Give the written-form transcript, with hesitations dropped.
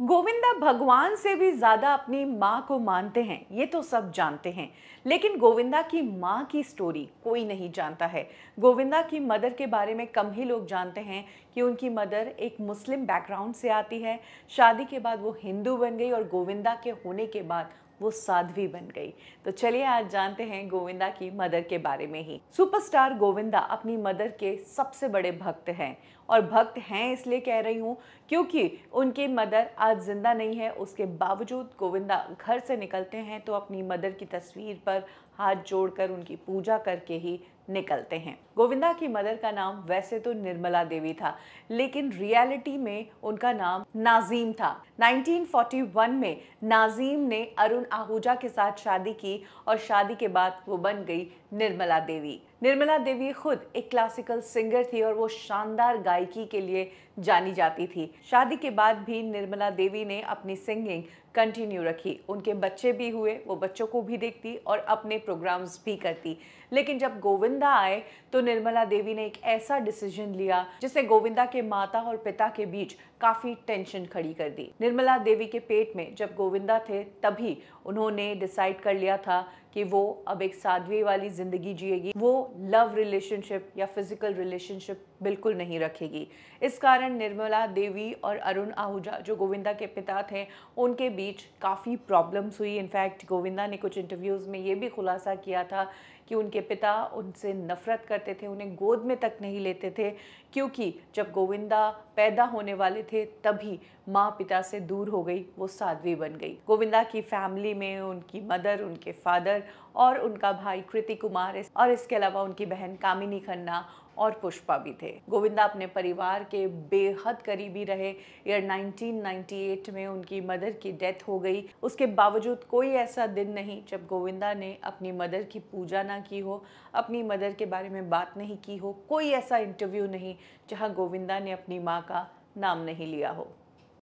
गोविंदा भगवान से भी ज्यादा अपनी माँ को मानते हैं, ये तो सब जानते हैं। लेकिन गोविंदा की माँ की स्टोरी कोई नहीं जानता है। गोविंदा की मदर के बारे में कम ही लोग जानते हैं कि उनकी मदर एक मुस्लिम बैकग्राउंड से आती है। शादी के बाद वो हिंदू बन गई और गोविंदा के होने के बाद वो साध्वी बन गई। तो चलिए आज जानते हैं गोविंदा की मदर के बारे में ही। सुपरस्टार गोविंदा अपनी मदर के सबसे बड़े भक्त हैं, और भक्त हैं इसलिए कह रही हूँ क्योंकि उनकी मदर आज जिंदा नहीं है। उसके बावजूद गोविंदा घर से निकलते हैं तो अपनी मदर की तस्वीर पर हाथ जोड़कर उनकी पूजा करके ही निकलते हैं। गोविंदा की मदर का नाम वैसे तो निर्मला देवी था, लेकिन रियलिटी में उनका नाम नाजीम था। 1941 में नाजीम ने अरुण आहूजा के साथ शादी की और शादी के बाद वो बन गई निर्मला देवी। निर्मला देवी खुद एक क्लासिकल सिंगर थी और वो शानदार गायकी के लिए जानी जाती थी। शादी के बाद भी निर्मला देवी ने अपनी सिंगिंग कंटिन्यू रखी। उनके बच्चे भी हुए, वो बच्चों को भी देखती और अपने प्रोग्राम्स भी करती। लेकिन जब गोविंदा आए तो निर्मला देवी ने एक ऐसा डिसीजन लिया जिसने गोविंदा के माता और पिता के बीच काफी टेंशन खड़ी कर दी। निर्मला देवी के पेट में जब गोविंदा थे तभी उन्होंने डिसाइड कर लिया था कि वो अब एक साध्वी वाली जिंदगी जिएगी। वो लव रिलेशनशिप या फिजिकल रिलेशनशिप बिल्कुल नहीं रखेगी। इस कारण निर्मला देवी और अरुण आहूजा जो गोविंदा के पिता थे उनके बीच काफ़ी प्रॉब्लम्स हुई। इनफैक्ट गोविंदा ने कुछ इंटरव्यूज़ में ये भी खुलासा किया था कि उनके पिता उनसे नफरत करते थे, उन्हें गोद में तक नहीं लेते थे, क्योंकि जब गोविंदा पैदा होने वाले थे तभी माँ पिता से दूर हो गई, वो साध्वी बन गई। गोविंदा की फैमिली में उनकी मदर, उनके फादर और उनका भाई कृति कुमार और इसके अलावा उनकी बहन कामिनी खन्ना और पुष्पा भी थे। गोविंदा अपने परिवार के बेहद करीबी रहे। ईयर 1998 में उनकी मदर की डेथ हो गई। उसके बावजूद कोई ऐसा दिन नहीं जब गोविंदा ने अपनी मदर की पूजा ना की हो, अपनी मदर के बारे में बात नहीं की हो। कोई ऐसा इंटरव्यू नहीं जहां गोविंदा ने अपनी माँ का नाम नहीं लिया हो।